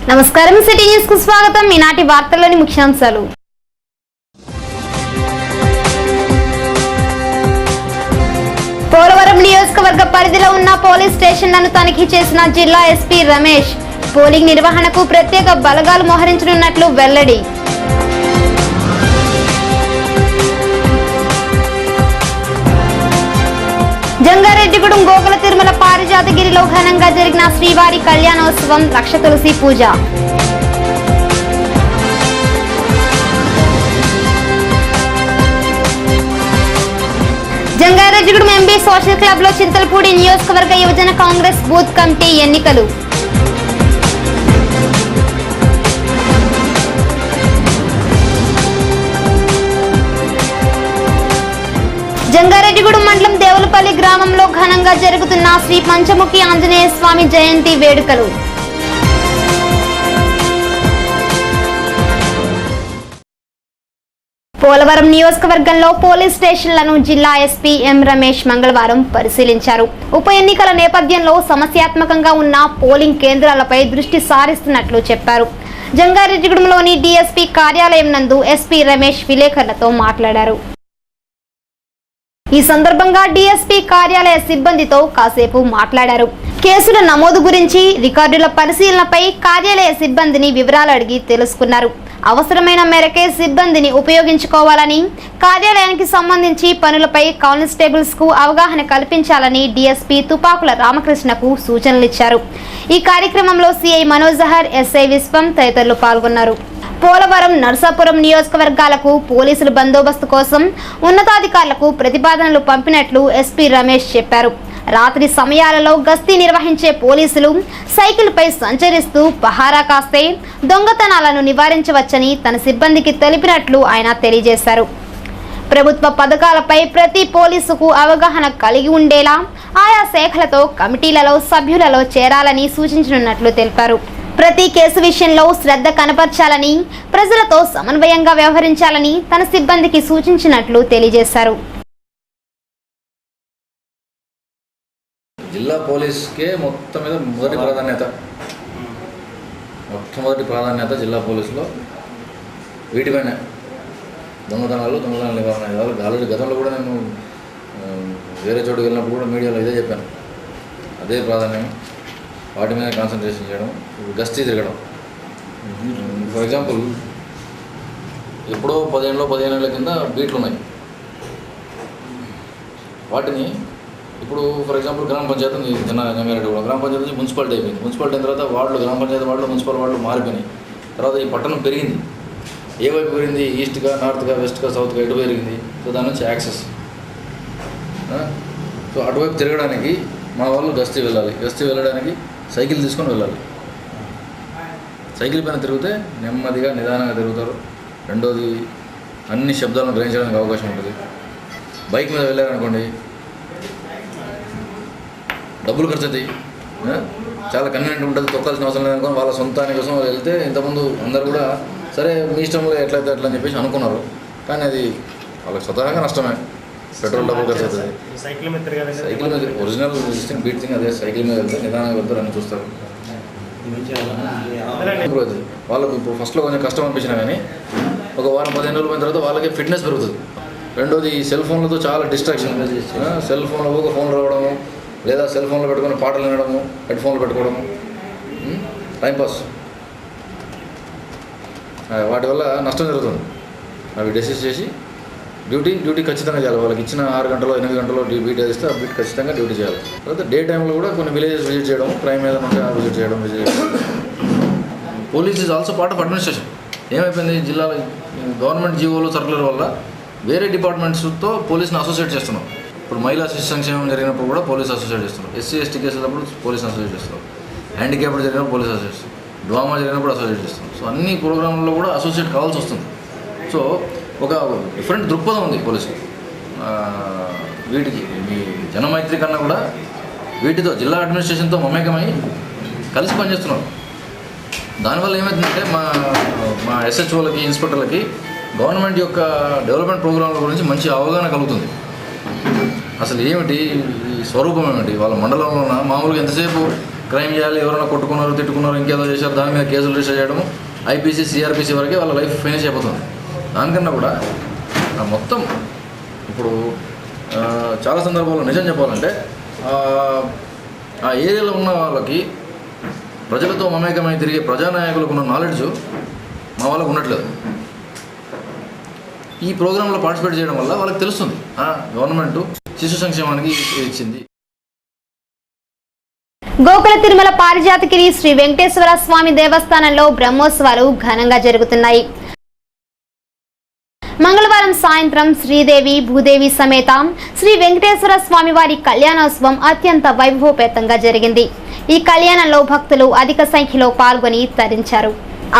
నమస్కారం city news కు స్వాగతం. ఈనాటి వార్తల్లోని ముఖ్యాంశాలు. పోలవరం నియోజకవర్గ పరిధిలో ఉన్న పోలీస్ స్టేషన్లను తనిఖీ చేసిన జిల్లా ఎస్పీ రమేష్. పోలింగ్ నిర్వహణకు ప్రత్యేక బలగాలు మోహరించనున్నట్లు వెల్లడి. జంగారెడ్డిగూడెం గోకుల తిరుమల పారిజాతగిరిలో ఘనంగా జరిగిన శ్రీవారి కళ్యాణోత్సవం, లక్ష తులసి పూజ. జంగారెడ్డిగూడెం ఎంబీ సోషల్ క్లబ్ లో చింతలపూడి నియోజకవర్గ యువజన కాంగ్రెస్ బూత్ కమిటీ ఎన్నికలు. జంగారెడ్డిగూడెం మండలం దేవులపల్లి గ్రామంలో ఘనంగా జరుగుతున్న శ్రీ పంచముఖి ఆంజనేయ స్వామి జయంతి వేడుకలు. పోలవరం నియోజకవర్గంలో పోలీస్ స్టేషన్లను జిల్లా ఎస్పీ ఎం రమేష్ మంగళవారం పరిశీలించారు. ఉప ఎన్నికల నేపథ్యంలో సమస్యాత్మకంగా ఉన్న పోలింగ్ కేంద్రాలపై దృష్టి సారిస్తున్నట్లు చెప్పారు. జంగారెడ్డిగూడెంలోని డీఎస్పీ కార్యాలయం నందు ఎస్పీ రమేష్ విలేకరులతో మాట్లాడారు. ఈ సందర్భంగా డీఎస్పీ కార్యాలయ సిబ్బందితో కాసేపు మాట్లాడారు. కేసుల నమోదు గురించి, రికార్డుల పరిశీలనపై కార్యాలయ సిబ్బందిని వివరాలు అడిగి తెలుసుకున్నారు. అవసరమైన మేరకే సిబ్బందిని ఉపయోగించుకోవాలని, కార్యాలయానికి సంబంధించి పనులపై కానిస్టేబుల్స్ కు అవగాహన కల్పించాలని డీఎస్పీ తుపాకుల రామకృష్ణకు సూచనలిచ్చారు. ఈ కార్యక్రమంలో సిఐ మనోజహర్, ఎస్ఐ విశ్వం తదితరులు పాల్గొన్నారు. పోలవరం, నర్సాపురం నియోజకవర్గాలకు పోలీసుల బందోబస్తు కోసం ఉన్నతాధికారులకు ప్రతిపాదనలు పంపినట్లు ఎస్పీ రమేష్ చెప్పారు. రాత్రి సమయాలలో గస్తీ నిర్వహించే పోలీసులు సైకిల్పై సంచరిస్తూ పహారా కాస్తే దొంగతనాలను నివారించవచ్చని తన సిబ్బందికి తెలిపినట్లు ఆయన తెలియజేశారు. ప్రభుత్వ పథకాలపై ప్రతి పోలీసుకు అవగాహన కలిగి ఉండేలా ఆయా శాఖలతో కమిటీలలో సభ్యులలో చేరాలని సూచించనున్నట్లు తెలిపారు. ప్రతి కేసు విషయంలో శ్రద్ధ కనపర్చాలని, ప్రజలతో సమన్వయంగా వ్యవహరించాలని తన సిబ్బందికి సూచించినట్లు తెలియజేశారు. జిల్లా పోలీస్కే మొత్తం మీద మొట్టమొదటి ప్రాధాన్యత జిల్లా పోలీసులో వీటిపైన దొంగతనాల నివారణ. ఆల్రెడీ గతంలో కూడా నేను వేరే చోటుకి వెళ్ళినప్పుడు కూడా మీడియాలో ఇదే చెప్పాను. అదే ప్రాధాన్యం, వాటి మీద కాన్సన్ట్రేషన్ చేయడం. ఇప్పుడు గస్తీ తిరగడం, ఫర్ ఎగ్జాంపుల్ ఎప్పుడో 15 ఏళ్ళ కింద బీట్లు ఉన్నాయి. వాటిని ఇప్పుడు ఫర్ ఎగ్జాంపుల్ గ్రామ పంచాయతీ ఉంది, జంగారెడ్డిగూడెం గ్రామ పంచాయతీ నుంచి మున్సిపాలిటీ అయిపోయింది. మున్సిపాలిటీ అయిన తర్వాత వార్డులు, గ్రామ పంచాయతీ వార్డులు, మున్సిపల్ వార్డులు మారిపోయినాయి. తర్వాత ఈ పట్టణం పెరిగింది. ఏ వైపు పెరిగింది? ఈస్ట్గా, నార్త్గా, వెస్ట్గా, సౌత్గా, ఎటు పెరిగింది. సో దాని నుంచి యాక్సెస్. సో అటువైపు తిరగడానికి మా వాళ్ళు గస్తీ వెళ్ళాలి. గస్తీ వెళ్ళడానికి సైకిల్ తీసుకొని వెళ్ళాలి. సైకిల్ పైన తిరిగితే నెమ్మదిగా, నిదానంగా తిరుగుతారు. రెండోది, అన్ని శబ్దాలను గ్రహించడానికి అవకాశం ఉంటుంది. బైక్ మీద వెళ్ళారనుకోండి, డబ్బులు ఖర్చు అవుతాయి. చాలా కన్వీనియంట్ ఉంటుంది, తొక్కాల్సిన అవసరం లేదనుకోని వాళ్ళ సొంతాని కోసం వెళ్తే ఇంతకుముందు అందరు కూడా సరే మీ ఇష్టంలో ఎట్లయితే అట్లా అని చెప్పేసి అనుకున్నారు. కానీ అది వాళ్ళకి స్వతహాగా నష్టమే. పెట్రోల్ డబ్బులు ఖర్చు అవుతుంది. సైకిల్ మీద ఒరిజినల్ బీట్ థింగ్ అదే. సైకిల్ మీద వెళ్తే నిదానంగా వెళ్తారు అని చూస్తారు. వాళ్ళకు ఇప్పుడు ఫస్ట్లో కొంచెం కష్టం అనిపించినా కానీ ఒక వారం 15 రోజులు పోయిన తర్వాత వాళ్ళకి ఫిట్నెస్ పెరుగుతుంది. రెండోది, ఈ సెల్ ఫోన్లతో చాలా డిస్ట్రాక్షన్. సెల్ ఫోన్లో ఒక ఫోన్ రావడము, లేదా సెల్ ఫోన్లో పెట్టుకొని పాటలు వినడము, హెడ్ ఫోన్లు పెట్టుకోవడము, టైంపాస్. వాటి వల్ల నష్టం జరుగుతుంది. అవి డిసైడ్ చేసి డ్యూటీ ఖచ్చితంగా చేయాలి. వాళ్ళకి ఇచ్చిన 6 గంటలో 8 గంటలో డ్యూటీ ఇస్తే ఆ బీట్ ఖచ్చితంగా డ్యూటీ చేయాలి. తర్వాత డే టైంలో కూడా కొన్ని విలేజెస్ విజిట్ చేయడం, క్రైమ్ ఏదైనా ఉంటే విజిట్ చేయడం. Police is also part of administration. ఏమైపోయింది, జిల్లాలో గవర్నమెంట్ జీవోలు, సర్కులర్ వల్ల వేరే డిపార్ట్మెంట్స్తో పోలీస్ని అసోసియేట్ చేస్తున్నాం. ఇప్పుడు మహిళా శిశు సంక్షేమం జరిగినప్పుడు కూడా పోలీస్ అసోసియేట్ చేస్తున్నాం. ఎస్సీ ఎస్టీ కేసులప్పుడు పోలీస్ అసోసియేట్ చేస్తున్నాం. హ్యాండిక్యాప్డ్ జరిగినప్పుడు పోలీస్ అసోసియేట్ చేస్తాం. డ్రామా జరిగినప్పుడు అసోసియేట్ చేస్తున్నాం. సో అన్ని ప్రోగ్రాంలలో కూడా అసోసియేట్ కావాల్సి వస్తుంది. సో ఒక డిఫరెంట్ దృక్పథం ఉంది పోలీసు. వీటికి మీ జనమైత్రి కన్నా కూడా వీటితో జిల్లా అడ్మినిస్ట్రేషన్తో మమేకమై కలిసి పనిచేస్తున్నారు. దానివల్ల ఏమవుతుందంటే మా ఎస్హెచ్ఓలకి, ఇన్స్పెక్టర్లకి గవర్నమెంట్ యొక్క డెవలప్మెంట్ ప్రోగ్రాంల గురించి మంచి అవగాహన కలుగుతుంది. అసలు ఏమిటి ఈ స్వరూపం ఏమిటి, వాళ్ళ మండలంలో మామూలుగా ఎంతసేపు క్రైమ్ చేయాలి, ఎవరైనా కొట్టుకున్నారు, తిట్టుకున్నారు, ఇంకేదో చేశారు, దాని మీద కేసులు రిజిస్టర్ చేయడము, ఐపీసీ, సిఆర్పిసి వరకే వాళ్ళ లైఫ్ ఫినిష్ అయిపోతుంది. దానికన్నా కూడా మొత్తం ఇప్పుడు చాలా సందర్భాల్లో నిజం చెప్పాలంటే ఆ ఏరియాలో ఉన్న వాళ్ళకి, ప్రజలతో మమేకమై తిరిగే ప్రజానాయకులకు ఉన్న నాలెడ్జ్ మా వాళ్ళకు ఉండట్లేదు. ఈ ప్రోగ్రాంలో పార్టిసిపేట్ చేయడం వల్ల వాళ్ళకి తెలుస్తుంది గవర్నమెంట్ శిశు సంక్షేమానికి ఇచ్చింది. గోకుల తిరుమల పారిజాతగిరి శ్రీ వెంకటేశ్వర స్వామి దేవస్థానంలో బ్రహ్మోత్సవాలు ఘనంగా జరుగుతున్నాయి. మంగళవారం సాయంత్రం శ్రీదేవి భూదేవి సమేత శ్రీ వెంకటేశ్వర స్వామి వారి కళ్యాణోత్సవం అత్యంత వైభవపేతంగా జరిగింది. ఈ కళ్యాణంలో భక్తులు అధిక సంఖ్యలో పాల్గొని తరించారు.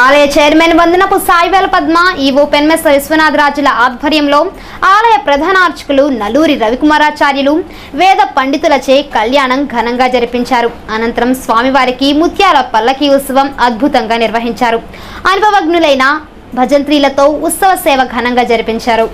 ఆలయ చైర్మన్ వందనపు సాయివేల పద్మ, ఈవో పెన్మెస విశ్వనాథరాజుల ఆధ్వర్యంలో ఆలయ ప్రధాన అర్చకులు నల్లూరి రవికుమారాచార్యులు వేద పండితులచే కళ్యాణం ఘనంగా జరిపించారు. అనంతరం స్వామివారికి ముత్యాల పల్లకి ఉత్సవం అద్భుతంగా నిర్వహించారు. అనుభవజ్ఞులైన భజంత్రీలతో ఉత్సవ సేవ ఘనంగా జరిపించారు.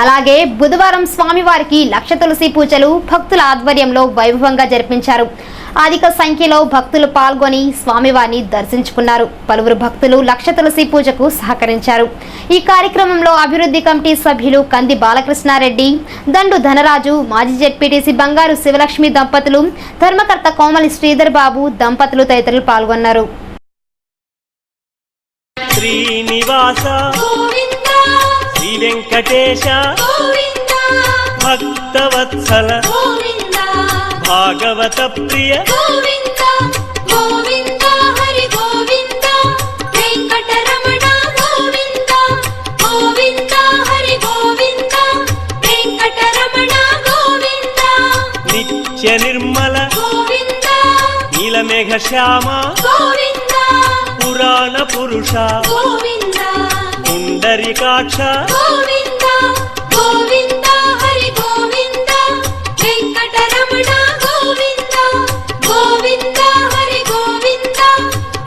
అలాగే బుధవారం స్వామివారికి లక్ష తులసి పూజలు భక్తుల ఆధ్వర్యంలో వైభవంగా జరిపించారు. అధిక సంఖ్యలో భక్తులు పాల్గొని స్వామివారిని దర్శించుకున్నారు. పలువురు భక్తులు లక్ష తులసి పూజకు సహకరించారు. ఈ కార్యక్రమంలో అభివృద్ధి కమిటీ సభ్యులు కంది బాలకృష్ణారెడ్డి, దండు ధనరాజు, మాజీ జెడ్పీటీసీ బంగారు శివలక్ష్మి దంపతులు, ధర్మకర్త కోమలి శ్రీధర్ బాబు దంపతులు తదితరులు పాల్గొన్నారు. శ్రీనివాస శ్రీ వెంకటేశ భక్తవత్సల భాగవత ప్రియ గోవింద హరి గోవింద వెంకటరమణ గోవింద గోవింద హరి గోవింద వెంకటరమణ గోవింద నిత్య నిర్మల గోవింద నీలమేఘ శ్యామ గోవింద పురాణ పురుష గోవింద పుండరీకాక్ష గోవింద గోవింద హరి గోవింద వెంకటరమణ గోవింద గోవింద హరి గోవింద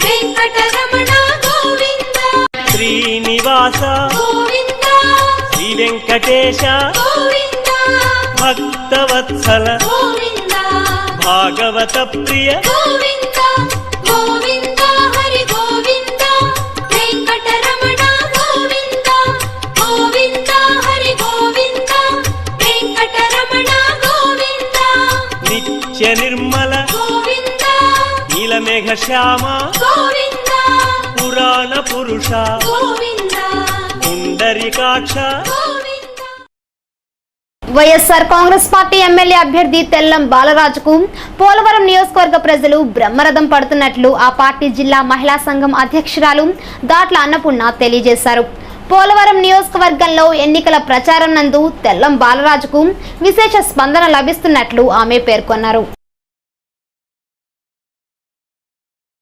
వెంకటరమణ గోవింద శ్రీనివాస గోవింద శ్రీ వెంకటేశ గోవింద భక్తవత్సల గోవింద భాగవత ప్రియ గోవింద గోవింద హరి గోవింద వెంకటరమణ గోవింద గోవింద హరి గోవింద వెంకటరమణ గోవింద నిత్య నిర్మల గోవింద నీలమేఘ శ్యామ గోవింద పురాణ పురుష గోవింద పుండరీకాక్ష వైఎస్ఆర్ కాంగ్రెస్ పార్టీ ఎమ్మెల్యే అభ్యర్థి తెల్లం బాలరాజుకు పోలవరం నియోజకవర్గ ప్రజలు బ్రహ్మరథం పడుతున్నట్లు ఆ పార్టీ జిల్లా మహిళా సంఘం అధ్యక్షురాలు దాట్ల అన్నపూర్ణ తెలియజేశారు. పోలవరం నియోజకవర్గంలో ఎన్నికల ప్రచారం నందు తెల్లం బాలరాజుకు విశేష స్పందన లభిస్తున్నట్లు ఆమె పేర్కొన్నారు.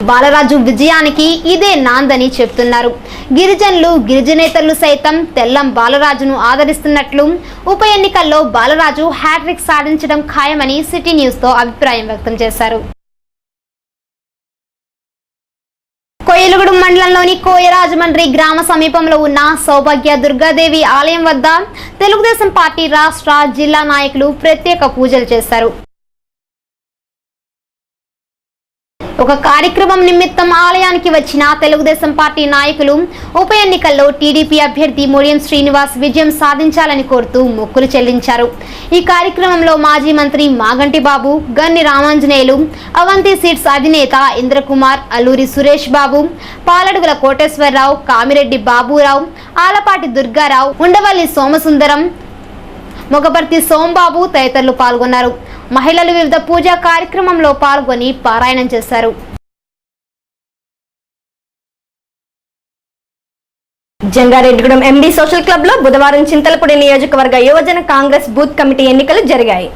బాలరాజు విజయానికి ఇదే నాందని చెప్తున్నారు. గిరిజనులు, గిరిజనేతరులు సైతం తెల్లం బాలరాజును ఆదరిస్తున్నట్లు, ఉప ఎన్నికల్లో బాలరాజు హ్యాట్రిక్ సాధించడం ఖాయమని సిటీ న్యూస్ తో అభిప్రాయం వ్యక్తం చేశారు. కోయిలగూడెం మండలంలోని కోయరాజమండ్రి గ్రామ సమీపంలో ఉన్న సౌభాగ్య దుర్గాదేవి ఆలయం వద్ద తెలుగుదేశం పార్టీ రాష్ట్ర, జిల్లా నాయకులు ప్రత్యేక పూజలు చేశారు. ఒక కార్యక్రమం నిమిత్తం ఆలయానికి వచ్చిన తెలుగుదేశం పార్టీ నాయకులు ఉప ఎన్నికల్లో టీడీపీ అభ్యర్థి ముడియం శ్రీనివాస్ విజయం సాధించాలని కోరుతూ మొక్కులు చెల్లించారు. ఈ కార్యక్రమంలో మాజీ మంత్రి మాగంటి బాబు, గన్ని రామాంజనేయులు, అవంతి సీడ్స్ అధినేత ఇంద్రకుమార్, అల్లూరి సురేష్ బాబు, పాలడుగుల కోటేశ్వరరావు, కామిరెడ్డి బాబురావు, ఆలపాటి దుర్గారావు, ఉండవల్లి సోమసుందరం, మొగపర్తి సోంబాబు తదితరులు పాల్గొన్నారు. మహిళలు వివిధ పూజా కార్యక్రమంలో పాల్గొని పారాయణం చేశారు. జంగారెడ్డిగూడెం ఎండి సోషల్ క్లబ్ లో బుధవారం చింతలపూడి నియోజకవర్గ యువజన కాంగ్రెస్ బూత్ కమిటీ ఎన్నికలు జరిగాయి.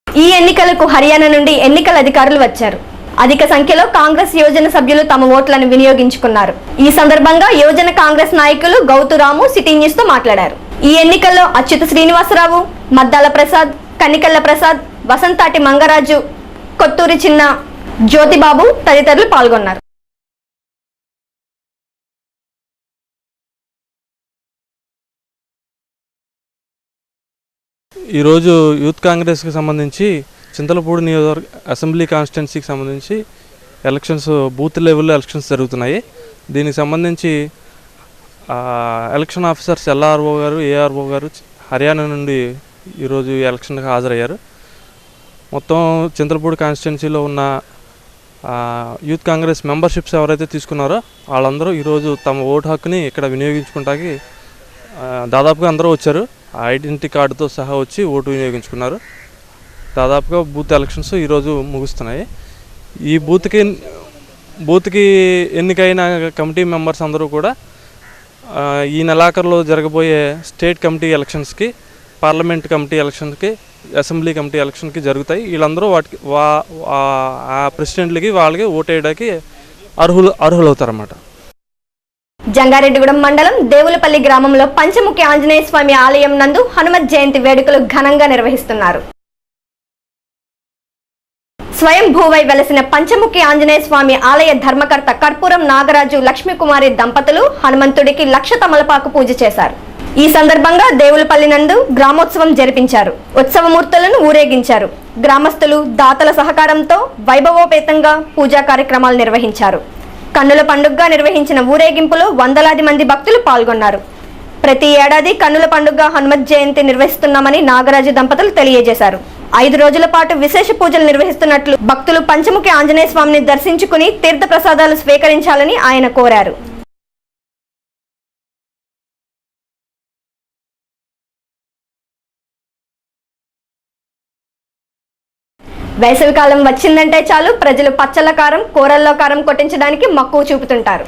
ఈ ఎన్నికలకు హర్యానా నుండి ఎన్నికల అధికారులు వచ్చారు. అధిక సంఖ్యలో కాంగ్రెస్ యువజన సభ్యులు తమ ఓట్లను వినియోగించుకున్నారు. ఈ సందర్భంగా యువజన కాంగ్రెస్ నాయకులు గౌతురాము సిటీ న్యూస్ తో మాట్లాడారు. ఈ ఎన్నికల్లో అచ్యుత శ్రీనివాసరావు, మద్దాల ప్రసాద్, కనికల్ల ప్రసాద్, వసంతాటి మంగరాజు, కొత్తూరి చిన్న, జ్యోతిబాబు తదితరులు పాల్గొన్నారు. ఈరోజు యూత్ కాంగ్రెస్కి సంబంధించి చింతలపూడి నియోజకవర్గ అసెంబ్లీ కాన్స్టిట్యున్సీకి సంబంధించి ఎలక్షన్స్ బూత్ లెవెల్లో ఎలక్షన్స్ జరుగుతున్నాయి. దీనికి సంబంధించి ఎలక్షన్ ఆఫీసర్స్ ఎల్ఆర్ఓ గారు, ఏఆర్ఓ గారు హర్యానా నుండి ఈరోజు ఈ ఎలక్షన్కి హాజరయ్యారు. మొత్తం చింతలపూడి కాన్స్టిట్యున్సీలో ఉన్న యూత్ కాంగ్రెస్ మెంబర్షిప్స్ ఎవరైతే తీసుకున్నారో వాళ్ళందరూ ఈరోజు తమ ఓటు హక్కుని ఇక్కడ వినియోగించుకుంటానికి దాదాపుగా అందరూ వచ్చారు. ఐడెంటిటీ కార్డుతో సహా వచ్చి ఓటు వినియోగించుకున్నారు. దాదాపుగా బూత్ ఎలక్షన్స్ ఈరోజు ముగుస్తున్నాయి. ఈ బూత్కి ఎన్నికైన కమిటీ మెంబర్స్ అందరూ కూడా ఈ నెలాఖరులో జరగబోయే స్టేట్ కమిటీ ఎలక్షన్స్కి, పార్లమెంట్ కమిటీ ఎలక్షన్స్కి, అసెంబ్లీ కమిటీ ఎలక్షన్కి జరుగుతాయి. వీళ్ళందరూ వాటికి ఆ ప్రెసిడెంట్లకి వాళ్ళకి ఓటేయడానికి అర్హులవుతారన్నమాట. జంగారెడ్డిగూడెం మండలం దేవులపల్లి గ్రామంలో పంచముఖి ఆంజనేయ స్వామి ఆలయం నందు హనుమత్ జయంతి వేడుకలు ఘనంగా నిర్వహిస్తున్నారు. స్వయంభూవై వెలసిన పంచముఖి ఆంజనేయ స్వామి ఆలయ ధర్మకర్త కర్పూరం నాగరాజు, లక్ష్మీకుమారి దంపతులు హనుమంతుడికి 1,00,000 తమలపాకు పూజ చేశారు. ఈ సందర్భంగా దేవులపల్లి నందు గ్రామోత్సవం జరిపించారు. ఉత్సవమూర్తులను ఊరేగించారు. గ్రామస్తులు, దాతల సహకారంతో వైభవోపేతంగా పూజా కార్యక్రమాలు నిర్వహించారు. కన్నుల పండుగగా నిర్వహించిన ఊరేగింపులో వందలాది మంది భక్తులు పాల్గొన్నారు. ప్రతి ఏడాది కన్నుల పండుగ హనుమత్ జయంతి నిర్వహిస్తున్నామని నాగరాజు దంపతులు తెలియజేశారు. 5 రోజుల పాటు విశేష పూజలు నిర్వహిస్తున్నట్లు భక్తులు పంచముఖి ఆంజనేయ స్వామిని దర్శించుకుని తీర్థ ప్రసాదాలు స్వీకరించాలని ఆయన కోరారు. వేసవికాలం వచ్చిందంటే చాలు ప్రజలు పచ్చళ్ళ కారం, కూరల్లో కారం కొట్టించడానికి మక్కువ చూపుతుంటారు.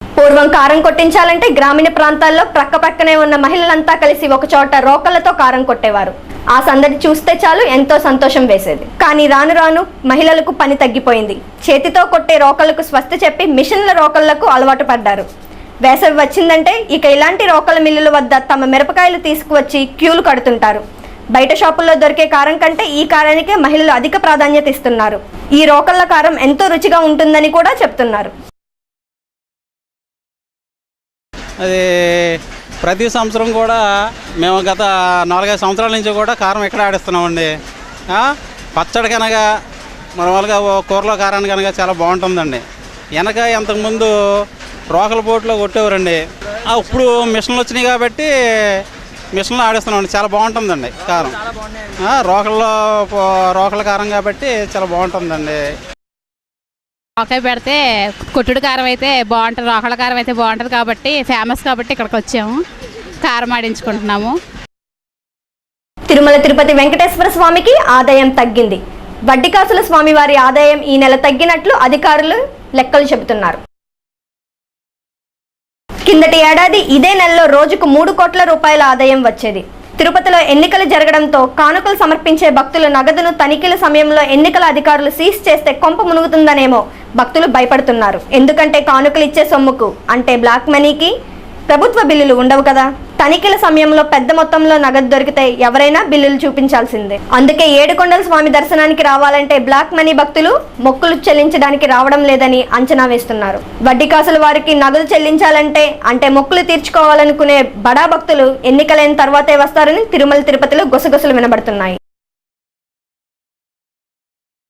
పూర్వం కారం కొట్టించాలంటే గ్రామీణ ప్రాంతాల్లో ప్రక్కనే ఉన్న మహిళలంతా కలిసి ఒకచోట రోకళ్లతో కారం కొట్టేవారు. ఆ సందడి చూస్తే చాలు ఎంతో సంతోషం వేసేది. కానీ రాను రాను మహిళలకు పని తగ్గిపోయింది. చేతితో కొట్టే రోకళ్లకు స్వస్తి చెప్పి మిషన్ల రోకళ్లకు అలవాటు పడ్డారు. వేసవి వచ్చిందంటే ఇక ఇలాంటి రోకల మిల్లుల వద్ద తమ మిరపకాయలు తీసుకువచ్చి క్యూలు కడుతుంటారు. బయట షాపుల్లో దొరికే కారం కంటే ఈ కారానికే మహిళలు అధిక ప్రాధాన్యత ఇస్తున్నారు. ఈ రోకళ్ల కారం ఎంతో రుచిగా ఉంటుందని కూడా చెప్తున్నారు. అది ప్రతి సంవత్సరం కూడా మేము గత 4-5 సంవత్సరాల నుంచి కూడా కారం ఇక్కడ ఆడిస్తున్నామండి. పచ్చడి కనుక మామూలుగా కూరలో కారాన్ని కనుక చాలా బాగుంటుందండి. వెనక ఇంతకుముందు రోకల పోటులో కొట్టేవారండి. ఇప్పుడు మిషన్లు వచ్చినాయి కాబట్టి మిషన్లో ఆడిస్తున్నామండి. చాలా బాగుంటుందండి కారం. రోకల కారం కాబట్టి చాలా బాగుంటుందండి. రోకాయ పెడితే కొట్టుడు కారం అయితే బాగుంటుంది, రోకల కారం అయితే బాగుంటుంది కాబట్టి ఫేమస్ కాబట్టి ఇక్కడికి వచ్చాము, కారం ఆడించుకుంటున్నాము. తిరుమల తిరుపతి వెంకటేశ్వర స్వామికి ఆదాయం తగ్గింది. వడ్డికాసుల స్వామి వారి ఆదాయం ఈ నెల తగ్గినట్లు అధికారులు లెక్కలు చెబుతున్నారు. కిందటి ఏడాది ఇదే నెలలో రోజుకు 3 కోట్ల రూపాయల ఆదాయం వచ్చేది. తిరుపతిలో ఎన్నికలు జరగడంతో కానుకలు సమర్పించే భక్తుల నగదును తనిఖీల సమయంలో ఎన్నికల అధికారులు సీజ్ చేస్తే కొంప మునుగుతుందనేమో భక్తులు భయపడుతున్నారు. ఎందుకంటే కానుకలు ఇచ్చే సొమ్ముకు అంటే బ్లాక్ మనీకి ప్రభుత్వ బిల్లులు ఉండవు కదా. తనిఖీల సమయంలో పెద్ద మొత్తంలో నగదు దొరికితే ఎవరైనా బిల్లులు చూపించాల్సిందే. అందుకే ఏడుకొండల స్వామి దర్శనానికి రావాలంటే బ్లాక్ మనీ భక్తులు మొక్కులు చెల్లించడానికి రావడం లేదని అంచనా వేస్తున్నారు. వడ్డీ కాసుల వారికి నగదు చెల్లించాలంటే అంటే మొక్కులు తీర్చుకోవాలనుకునే బడా భక్తులు ఎన్నికలైన తర్వాతే వస్తారని తిరుమల తిరుపతిలో గుసగుసలు వినబడుతున్నాయి.